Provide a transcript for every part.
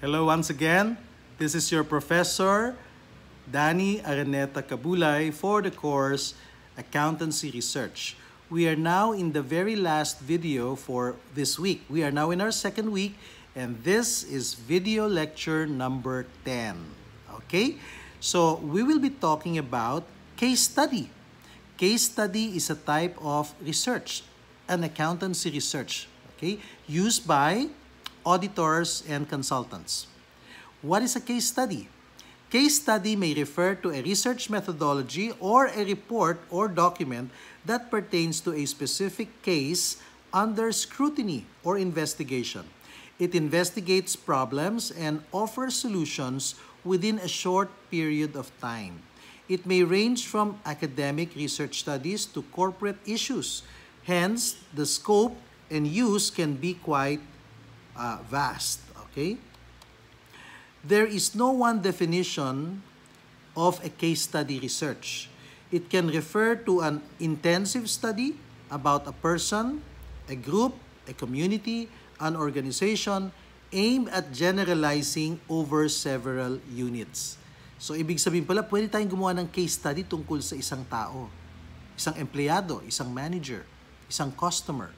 Hello once again. This is your professor, Danny Araneta Cabulay, for the course Accountancy Research. We are now in the very last video for this week. We are now in our second week, and this is video lecture number 10. Okay? So we will be talking about case study. Case study is a type of research, an accountancy research, okay, used by auditors and consultants. What is a case study? Case study may refer to a research methodology or a report or document that pertains to a specific case under scrutiny or investigation. It investigates problems and offers solutions within a short period of time. It may range from academic research studies to corporate issues. Hence, the scope and use can be quite vast. Okay? There is no one definition of a case study research. It can refer to an intensive study about a person, a group, a community, an organization aimed at generalizing over several units. So, ibig sabihin pala, pwede tayong gumawa ng case study tungkol sa isang tao, isang empleyado, isang manager, isang customer.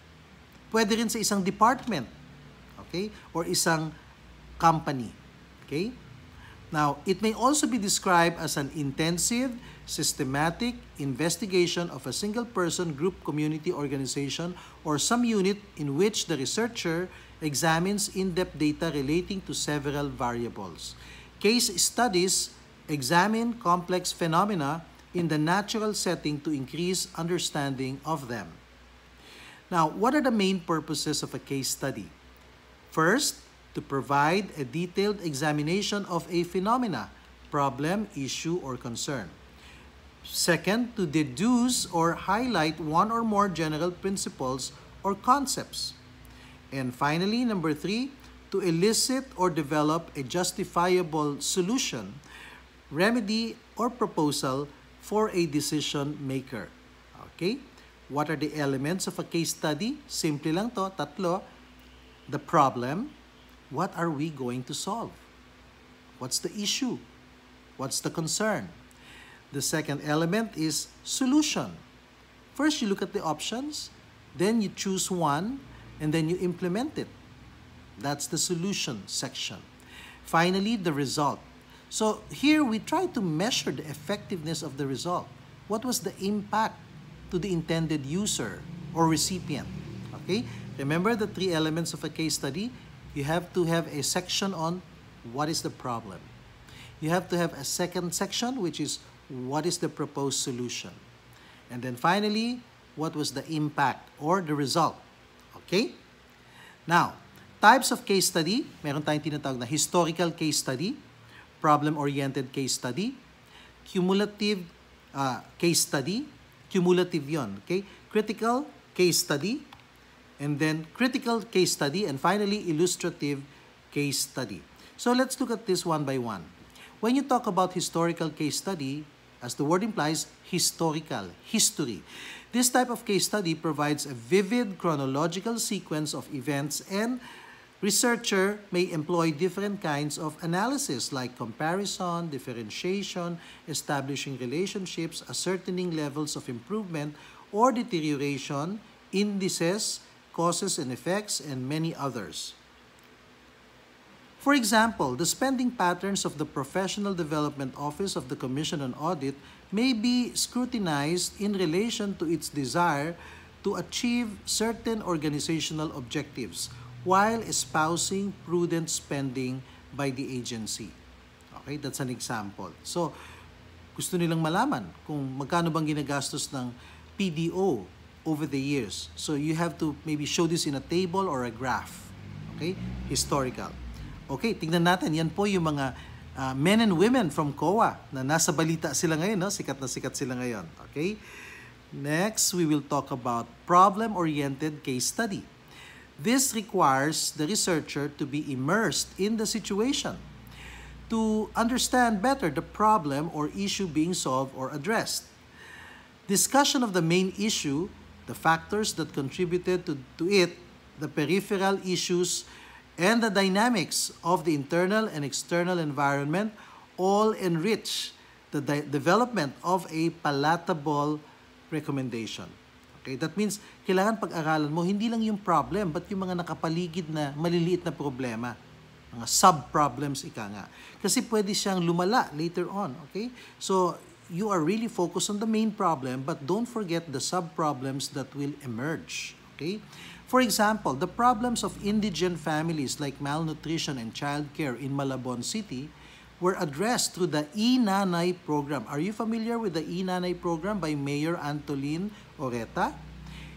Pwede rin sa isang department, okay? Or isang company, okay? Now, it may also be described as an intensive, systematic investigation of a single person, group, community, organization, or some unit in which the researcher examines in-depth data relating to several variables. Case studies examine complex phenomena in the natural setting to increase understanding of them. Now, what are the main purposes of a case study? First, to provide a detailed examination of a phenomena, problem, issue, or concern. Second, to deduce or highlight one or more general principles or concepts. And finally, number 3, to elicit or develop a justifiable solution, remedy, or proposal for a decision maker. Okay? What are the elements of a case study? Simple lang to, tatlo. The problem. What are we going to solve? What's the issue? What's the concern? The second element is solution. First, you look at the options, then you choose one, and then you implement it. That's the solution section. Finally, the result. So here we try to measure the effectiveness of the result. What was the impact to the intended user or recipient? Okay? Remember the 3 elements of a case study? You have to have a section on what is the problem. You have to have a second section, which is what is the proposed solution. And then finally, what was the impact or the result. Okay? Now, types of case study, meron tayong tinatawag na historical case study, problem-oriented case study, cumulative case study, cumulative yon, okay? Critical case study, and then critical case study, and finally, illustrative case study. So let's look at this one by one. When you talk about historical case study, as the word implies, historical, history. This type of case study provides a vivid chronological sequence of events, and researcher may employ different kinds of analysis like comparison, differentiation, establishing relationships, ascertaining levels of improvement or deterioration, indices, causes and effects, and many others. For example, the spending patterns of the Professional Development Office of the Commission on Audit may be scrutinized in relation to its desire to achieve certain organizational objectives while espousing prudent spending by the agency. Okay, that's an example. So, gusto nilang malaman kung magkano bang ginagastos ng PDO over the years. So, you have to maybe show this in a table or a graph. Okay, historical. Okay, tingnan natin. Yan po yung mga men and women from COA na nasa balita sila ngayon. No? Sikat na sikat sila ngayon. Okay? Next, we will talk about problem-oriented case study. This requires the researcher to be immersed in the situation to understand better the problem or issue being solved or addressed. Discussion of the main issue, the factors that contributed to it, the peripheral issues, and the dynamics of the internal and external environment all enrich the development of a palatable recommendation. Okay, that means kailangan pag-aralan mo hindi lang yung problem but yung mga nakapaligid na maliliit na problema. Mga sub-problems ika nga. Kasi pwede siyang lumala later on. Okay? So, you are really focused on the main problem but don't forget the sub-problems that will emerge. Okay? For example, the problems of indigent families like malnutrition and childcare in Malabon City were addressed through the E-Nanay program. Are you familiar with the E-Nanay program by Mayor Antolin Oreta?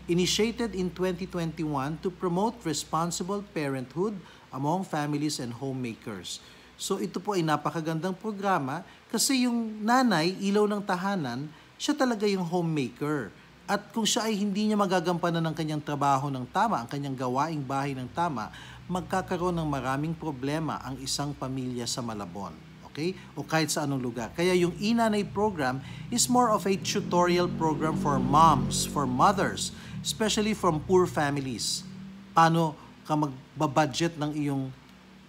Initiated in 2021 to promote responsible parenthood among families and homemakers. So ito po ay napakagandang programa kasi yung nanay, ilaw ng tahanan, siya talaga yung homemaker. At kung siya ay hindi niya magagampanan ng kanyang trabaho ng tama, ang kanyang gawaing bahay ng tama, magkakaroon ng maraming problema ang isang pamilya sa Malabon. Okay? O kahit sa anong lugar. Kaya yung E-Nanay program is more of a tutorial program for moms, for mothers, especially from poor families. Paano ka magbabudget ng iyong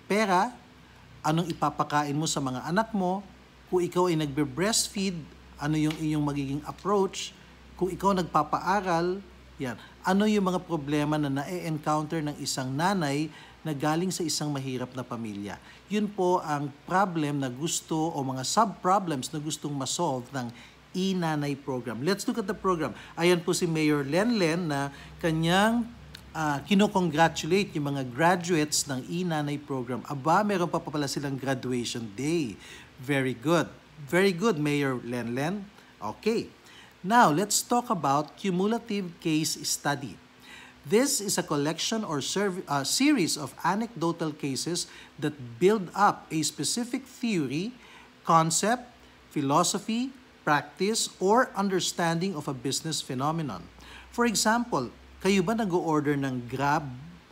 pera, anong ipapakain mo sa mga anak mo, kung ikaw ay nagbe-breastfeed, ano yung iyong magiging approach, kung ikaw nagpapaaral, yan. Ano yung mga problema na na-encounter ng isang nanay na galing sa isang mahirap na pamilya. Yun po ang problem na gusto o mga sub-problems na gustong masolve ng E-Nanay program. Let's look at the program. Ayan po si Mayor Lenlen na kanyang kinocongratulate yung mga graduates ng E-Nanay program. Aba, meron pa pala silang graduation day. Very good. Very good, Mayor Lenlen. Okay. Now, let's talk about cumulative case study. This is a collection or series of anecdotal cases that build up a specific theory, concept, philosophy, practice, or understanding of a business phenomenon. For example, kayo ba nag-order ng Grab,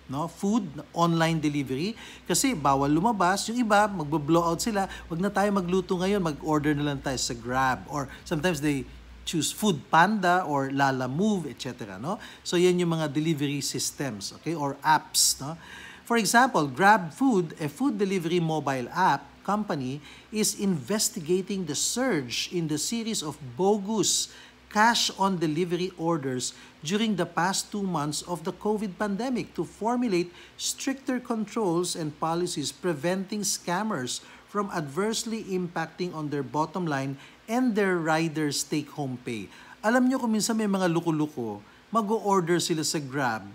no, food, online delivery? Kasi bawal lumabas. Yung iba, magbo-blowout sila. Wag na tayo magluto ngayon, mag-order na lang tayo sa Grab. Or sometimes they choose Food Panda or Lala Move, etc. No? So yan yung mga delivery systems, okay, or apps. No? For example, Grab Food, a food delivery mobile app company, is investigating the surge in the series of bogus cash-on-delivery orders during the past 2 months of the COVID pandemic to formulate stricter controls and policies preventing scammers from adversely impacting on their bottom line and their riders' take-home pay. Alam nyo kung minsan may mga luko-luko, mag-o-order sila sa Grab,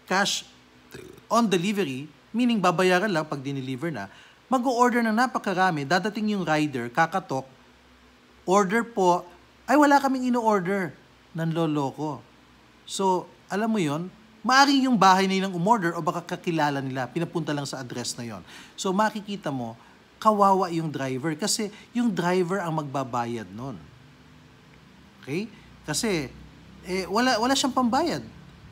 cash on delivery, meaning babayaran lang pag dineliver na, mag-o-order ng napakarami, dadating yung rider, kakatok, order po, ay wala kaming ino-order, nanloloko. So, alam mo yon, maaaring yung bahay na yun ang umorder o baka kakilala nila, pinapunta lang sa address na yon. So, makikita mo, kawawa yung driver kasi yung driver ang magbabayad nun. Okay? Kasi, wala siyang pambayad.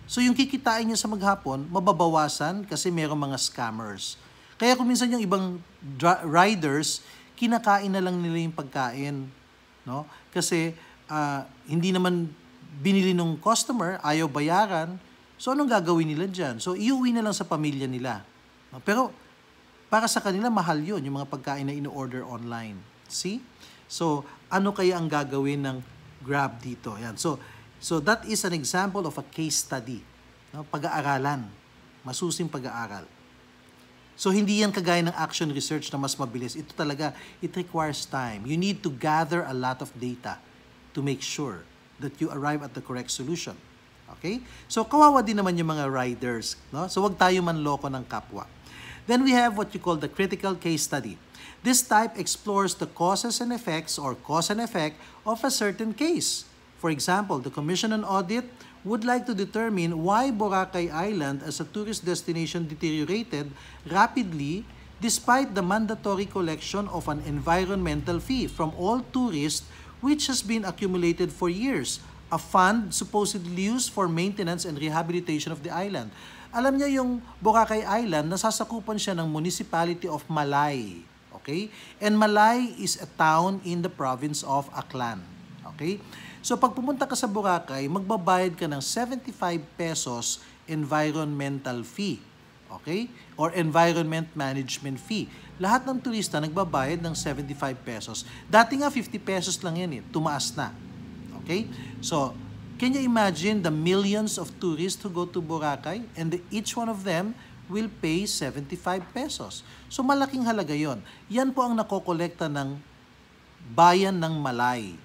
So, yung kikitain niya sa maghapon, mababawasan kasi mayroong mga scammers. Kaya kung minsan yung ibang riders, kinakain na lang nila yung pagkain. No? Kasi, hindi naman binili ng customer, ayaw bayaran. So, anong gagawin nila dyan? So, iuwi na lang sa pamilya nila. No? Pero, para sa kanila, mahal yun, yung mga pagkain na ino-order online. See? So, ano kaya ang gagawin ng Grab dito? Yan. So that is an example of a case study. No? Pag-aaralan. Masusing pag-aaral. So, hindi yan kagaya ng action research na mas mabilis. Ito talaga, it requires time. You need to gather a lot of data to make sure that you arrive at the correct solution. Okay? So, kawawa din naman yung mga riders. No? So, wag tayo manloko ng kapwa. Then we have what you call the critical case study. This type explores the causes and effects or cause and effect of a certain case. For example, the Commission on Audit would like to determine why Boracay Island as a tourist destination deteriorated rapidly despite the mandatory collection of an environmental fee from all tourists which has been accumulated for years, a fund supposedly used for maintenance and rehabilitation of the island. Alam niya yung Boracay Island, nasasakupan siya ng Municipality of Malay. Okay? And Malay is a town in the province of Aklan. Okay? So pag pumunta ka sa Boracay, magbabayad ka ng 75 pesos environmental fee. Okay? Or environment management fee. Lahat ng turista nagbabayad ng 75 pesos. Dati nga 50 pesos lang yan eh. Tumaas na. Okay? So, can you imagine the millions of tourists who go to Boracay and each one of them will pay 75 pesos. So, malaking halaga yon. Yan po ang nakokolekta ng bayan ng Malay.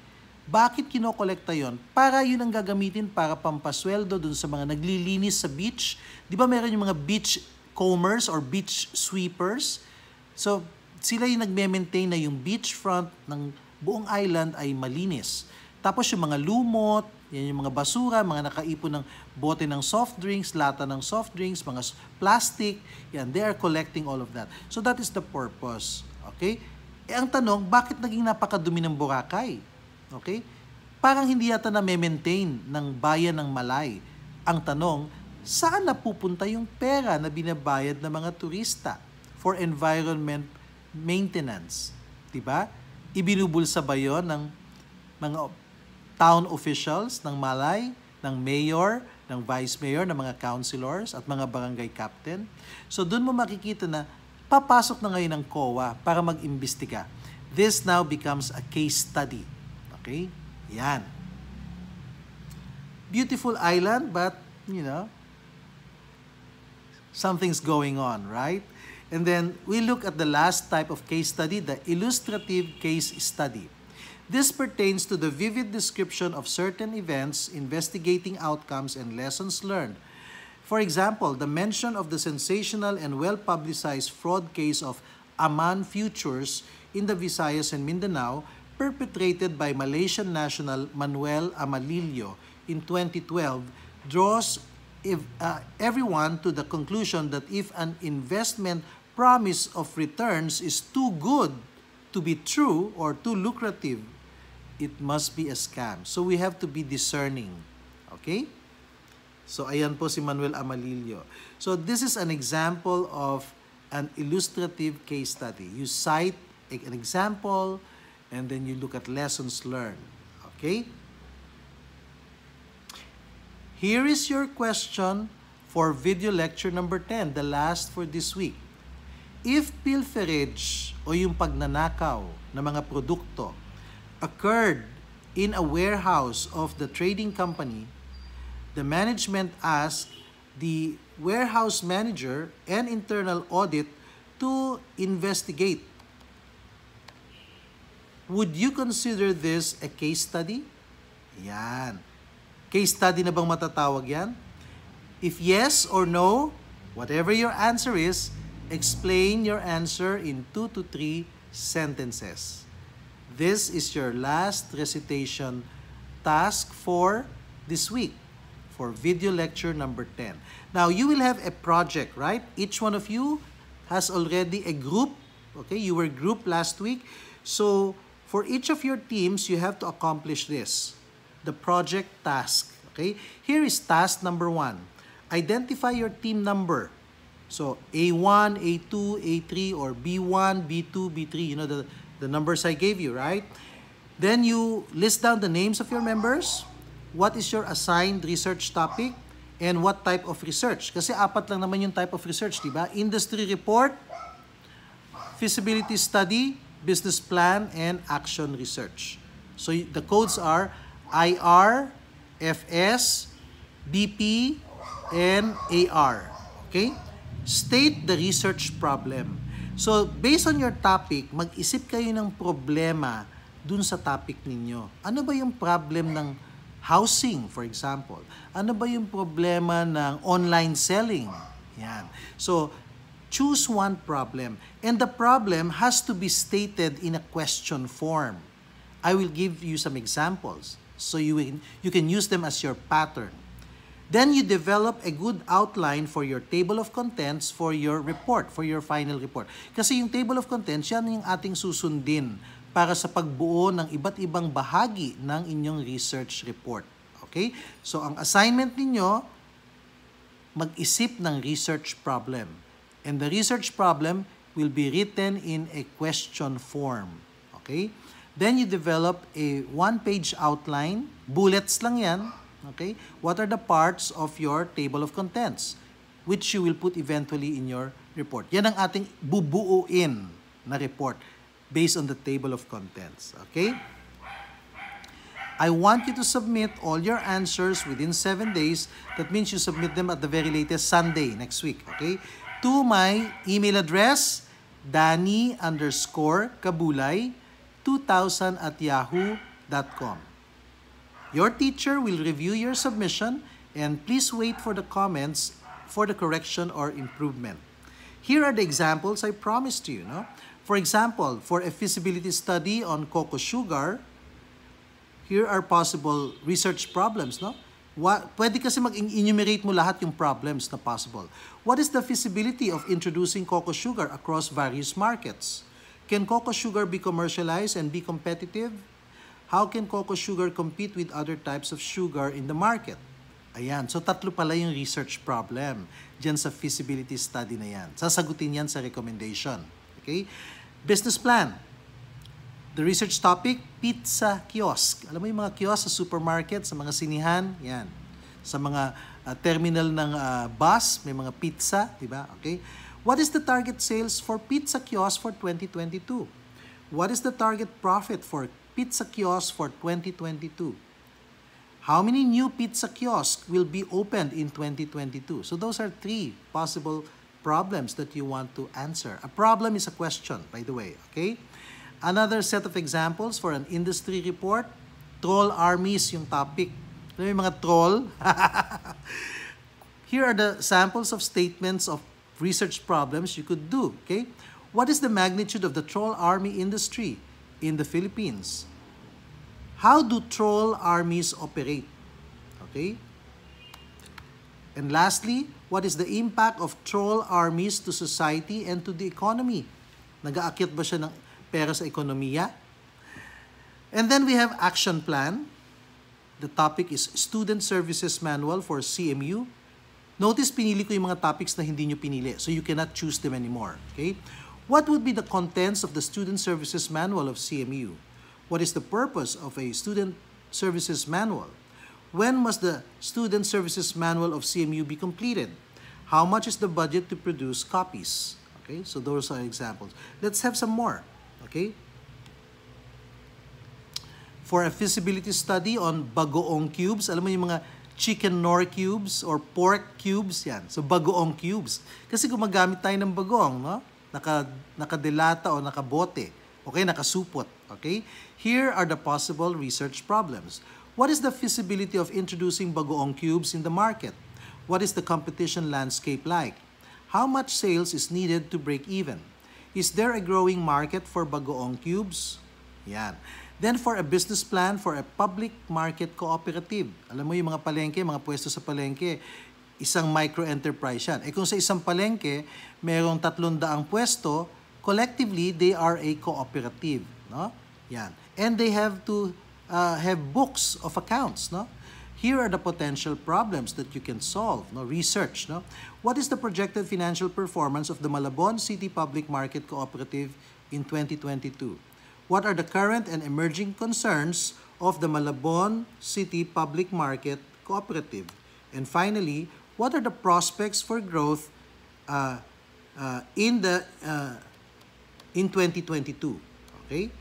Bakit kinokolekta yon? Para yun ang gagamitin para pampasweldo dun sa mga naglilinis sa beach. Di ba meron yung mga beach combers or beach sweepers? So, sila yung nagme-maintain na yung beachfront ng buong island ay malinis. Tapos yung mga lumot, yan yung mga basura, mga nakaipon ng bote ng soft drinks, lata ng soft drinks, mga plastic, yan, they are collecting all of that. So that is the purpose. Okay? Eh ang tanong, bakit naging napakadumi ng Boracay? Okay? Parang hindi yata na-maintain ng bayan ng Malay. Ang tanong, saan napupunta yung pera na binabayad ng mga turista for environment maintenance? Diba? Ibinubulsa ba yun ng mga town officials ng Malay, ng mayor, ng vice mayor, ng mga councilors at mga barangay captain? So doon mo makikita na papasok na ngayon ng COA para mag-imbestiga. This now becomes a case study. Okay? Yan. Beautiful island, but, you know, something's going on, right? And then we look at the last type of case study, the illustrative case study. This pertains to the vivid description of certain events, investigating outcomes and lessons learned. For example, the mention of the sensational and well-publicized fraud case of Aman Futures in the Visayas and Mindanao, perpetrated by Malaysian national Manuel Amalillo in 2012, draws everyone to the conclusion that if an investment promise of returns is too good to be true or too lucrative, it must be a scam. So we have to be discerning. Okay? So ayan po si Manuel Amalillo. So this is an example of an illustrative case study. You cite an example and then you look at lessons learned. Okay? Here is your question for video lecture number 10, the last for this week. If pilferage o yung pagnanakaw ng mga produkto occurred in a warehouse of the trading company, the management asked the warehouse manager and internal audit to investigate. Would you consider this a case study? Yan. Case study na bang matatawag yan? If yes or no, whatever your answer is, explain your answer in 2 to 3 sentences. This is your last recitation task for this week, for video lecture number 10. Now, you will have a project, right? Each one of you has already a group. Okay, you were grouped last week. So, for each of your teams, you have to accomplish this, the project task. Okay, here is task number 1. Identify your team number. So, A1, A2, A3, or B1, B2, B3, you know the numbers I gave you, right? Then you list down the names of your members, what is your assigned research topic, and what type of research. Kasi 4 lang naman yung type of research, di ba? Industry report, feasibility study, business plan, and action research. So the codes are IR, FS, BP, and AR. Okay? State the research problem. So, based on your topic, mag-isip kayo ng problema dun sa topic ninyo. Ano ba yung problem ng housing, for example? Ano ba yung problema ng online selling? Yan. So, choose one problem. And the problem has to be stated in a question form. I will give you some examples so you can use them as your pattern. Then you develop a good outline for your table of contents for your report, for your final report. Kasi yung table of contents, yan yung ating susundin para sa pagbuo ng iba't ibang bahagi ng inyong research report. Okay? So ang assignment ninyo, mag-isip ng research problem. And the research problem will be written in a question form. Okay? Then you develop a one-page outline. Bullets lang yan. Okay? What are the parts of your table of contents? which you will put eventually in your report. Yan ang ating bubuuin na report based on the table of contents. Okay? I want you to submit all your answers within 7 days. That means you submit them at the very latest Sunday next week. Okay? To my email address, Danny_Kabulay2000@yahoo.com. Your teacher will review your submission and please wait for the comments for the correction or improvement. Here are the examples I promised you. No? For example, for a feasibility study on cocoa sugar, here are possible research problems. No? Pwede kasi mag-enumerate mo lahat yung problems na possible. What is the feasibility of introducing cocoa sugar across various markets? Can cocoa sugar be commercialized and be competitive? How can cocoa sugar compete with other types of sugar in the market? Ayan. So, tatlo pala yung research problem dyan sa feasibility study na yan. Sasagutin yan sa recommendation. Okay? Business plan. The research topic, pizza kiosk. Alam mo yung mga kiosk sa supermarket, sa mga sinihan, yan. Sa mga terminal ng bus, may mga pizza, di ba? Okay? What is the target sales for pizza kiosk for 2022? What is the target profit for pizza kiosk for 2022? How many new pizza kiosks will be opened in 2022? So those are 3 possible problems that you want to answer. A problem is a question, by the way, okay? Another set of examples for an industry report, troll armies yung topic. Alam mo yung mga troll? Here are the samples of statements of research problems you could do, okay? What is the magnitude of the troll army industry in the Philippines? How do troll armies operate? Okay? And lastly, what is the impact of troll armies to society and to the economy? Nag-aakyat ba siya ng pera sa ekonomiya? And then we have action plan. The topic is Student Services Manual for CMU. Notice, pinili ko yung mga topics na hindi nyo pinili, so you cannot choose them anymore. Okay? What would be the contents of the Student Services Manual of CMU? What is the purpose of a Student Services Manual? When must the Student Services Manual of CMU be completed? How much is the budget to produce copies? Okay, so those are examples. Let's have some more. Okay? For a feasibility study on bagoong cubes, alam mo yung mga chicken nor cubes or pork cubes, yan. So bagoong cubes. Kasi gumagamit tayo ng bagoong, no? Nakadelata o nakabote. Okay, nakasupot. Okay? Here are the possible research problems. What is the feasibility of introducing bagoong cubes in the market? What is the competition landscape like? How much sales is needed to break even? Is there a growing market for bagoong cubes? Yan. Then for a business plan for a public market cooperative. Alam mo yung mga palengke, mga pwesto sa palengke, isang micro-enterprise yan. Kung sa isang palengke, mayroong 300 pwesto, collectively, they are a cooperative. No? Yan. And they have to have books of accounts. No? Here are the potential problems that you can solve. No? Research. No? What is the projected financial performance of the Malabon City Public Market Cooperative in 2022? What are the current and emerging concerns of the Malabon City Public Market Cooperative? And finally, what are the prospects for growth in 2022? Okay?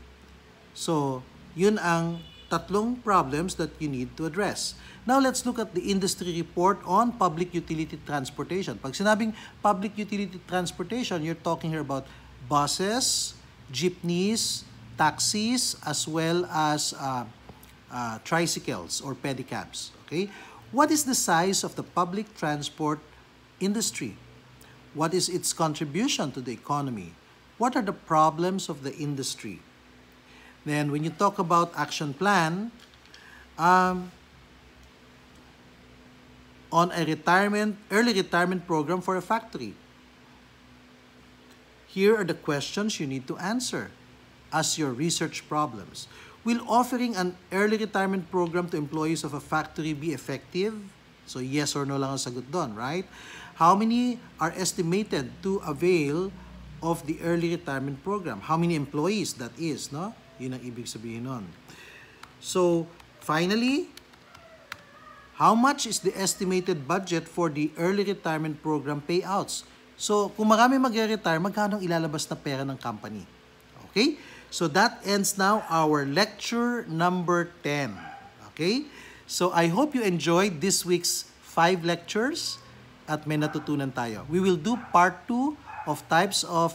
So, yun ang tatlong problems that you need to address. Now, let's look at the industry report on public utility transportation. Pag sinabing public utility transportation, you're talking here about buses, jeepneys, taxis, as well as tricycles or pedicabs. Okay? What is the size of the public transport industry? What is its contribution to the economy? What are the problems of the industry? Then, when you talk about action plan, on a early retirement program for a factory, here are the questions you need to answer as your research problems. Will offering an early retirement program to employees of a factory be effective? So, yes or no lang ang sagot doon, right? How many are estimated to avail of the early retirement program? How many employees that is, no? Yun ang ibig sabihin nun. So, finally, How much is the estimated budget for the early retirement program payouts? So, kung marami magre-retire, magkano ilalabas na pera ng company? Okay? So, that ends now our lecture number 10. Okay? So, I hope you enjoyed this week's 5 lectures at may natutunan tayo. We will do part 2 of types of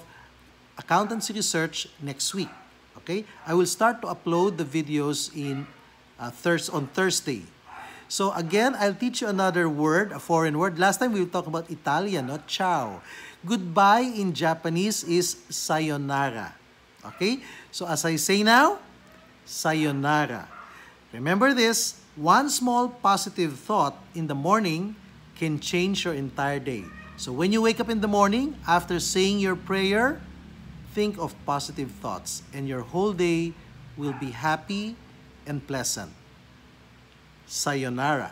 accountancy research next week. Okay? I will start to upload the videos on Thursday. So again, I'll teach you another word, a foreign word. Last time we will talk about Italian, no? Ciao. Goodbye in Japanese is sayonara. Okay? So as I say now, sayonara. Remember this, one small positive thought in the morning can change your entire day. So when you wake up in the morning, after saying your prayer, think of positive thoughts and your whole day will be happy and pleasant. Sayonara.